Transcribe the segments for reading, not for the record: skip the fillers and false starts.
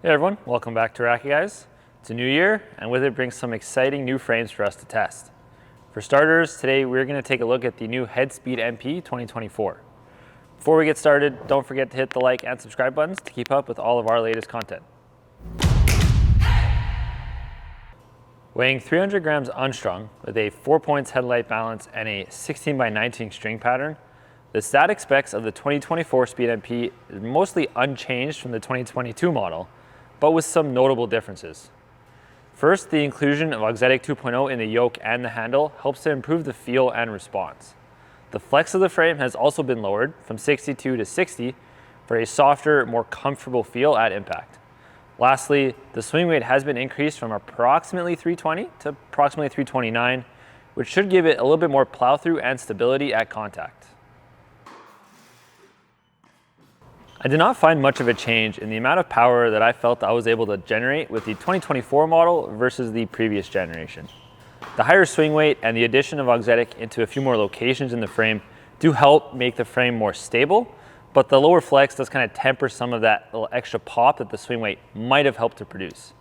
Hey everyone, welcome back to Racquet Guys. It's a new year, and with it brings some exciting new frames for us to test. For starters, today we're going to take a look at the new Headspeed MP 2024. Before we get started, don't forget to hit the like and subscribe buttons to keep up with all of our latest content. Weighing 300 grams unstrung with a 4 points headlight balance and a 16x19 string pattern, the static specs of the 2024 Speed MP is mostly unchanged from the 2022 model, but with some notable differences. First, the inclusion of Auxetic 2.0 in the yoke and the handle helps to improve the feel and response. The flex of the frame has also been lowered from 62 to 60 for a softer, more comfortable feel at impact. Lastly, the swing weight has been increased from approximately 320 to approximately 329, which should give it a little bit more plow through and stability at contact. I did not find much of a change in the amount of power that I felt I was able to generate with the 2024 model versus the previous generation. The higher swing weight and the addition of Auxetic into a few more locations in the frame do help make the frame more stable, but the lower flex does kind of temper some of that little extra pop that the swing weight might have helped to produce.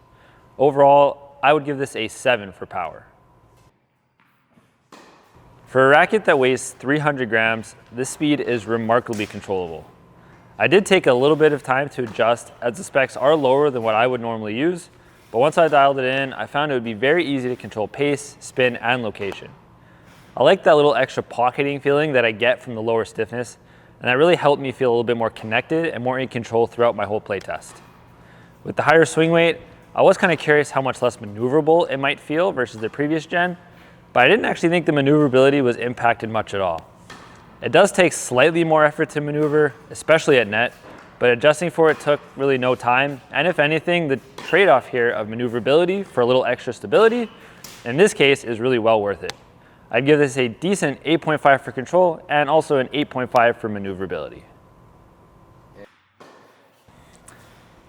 Overall, I would give this a 7 for power. For a racket that weighs 300 grams, this speed is remarkably controllable. I did take a little bit of time to adjust as the specs are lower than what I would normally use, but once I dialed it in, I found it would be very easy to control pace, spin, and location. I like that little extra pocketing feeling that I get from the lower stiffness, and that really helped me feel a little bit more connected and more in control throughout my whole playtest. With the higher swing weight, I was kind of curious how much less maneuverable it might feel versus the previous gen, but I didn't actually think the maneuverability was impacted much at all. It does take slightly more effort to maneuver, especially at net, but adjusting for it took really no time. And if anything, the trade-off here of maneuverability for a little extra stability, in this case, is really well worth it. I'd give this a decent 8.5 for control and also an 8.5 for maneuverability.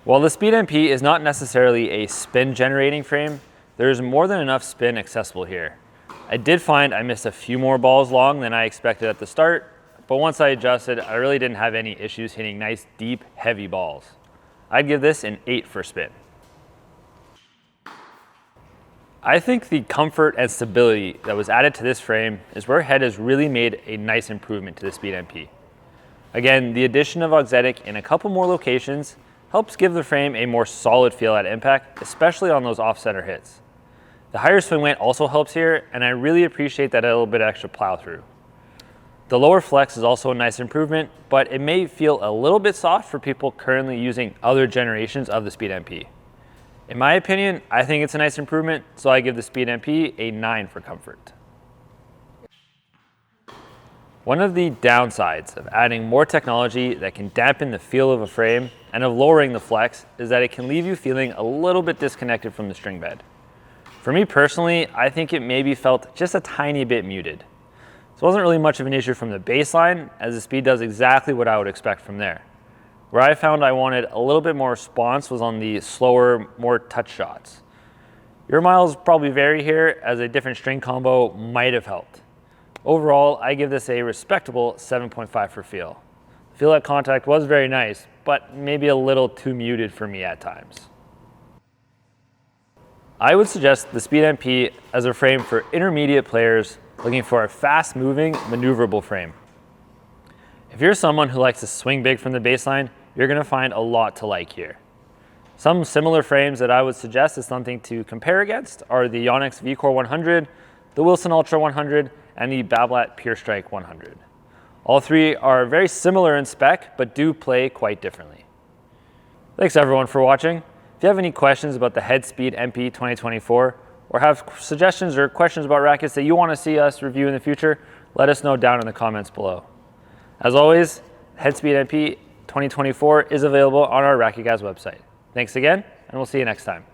While the Speed MP is not necessarily a spin generating frame, there is more than enough spin accessible here. I did find I missed a few more balls long than I expected at the start, but once I adjusted, I really didn't have any issues hitting nice, deep, heavy balls. I'd give this an 8 for spin. I think the comfort and stability that was added to this frame is where Head has really made a nice improvement to the Speed MP. Again, the addition of Auxetic in a couple more locations helps give the frame a more solid feel at impact, especially on those off-center hits. The higher swing weight also helps here, and I really appreciate that a little bit extra plow through. The lower flex is also a nice improvement, but it may feel a little bit soft for people currently using other generations of the Speed MP. In my opinion, I think it's a nice improvement, so I give the Speed MP a 9 for comfort. One of the downsides of adding more technology that can dampen the feel of a frame and of lowering the flex is that it can leave you feeling a little bit disconnected from the string bed. For me personally, I think it maybe felt just a tiny bit muted. This wasn't really much of an issue from the baseline, as the speed does exactly what I would expect from there. Where I found I wanted a little bit more response was on the slower, more touch shots. Your miles probably vary here, as a different string combo might have helped. Overall, I give this a respectable 7.5 for feel. The feel at contact was very nice, but maybe a little too muted for me at times. I would suggest the Speed MP as a frame for intermediate players looking for a fast-moving, maneuverable frame. If you're someone who likes to swing big from the baseline, you're going to find a lot to like here. Some similar frames that I would suggest as something to compare against are the Yonex V-Core 100, the Wilson Ultra 100, and the Babolat Pure Strike 100. All three are very similar in spec, but do play quite differently. Thanks everyone for watching. If you have any questions about the Headspeed MP 2024 or have suggestions or questions about rackets that you want to see us review in the future, let us know down in the comments below. As always, Headspeed MP 2024 is available on our RacquetGuys website. Thanks again, and we'll see you next time.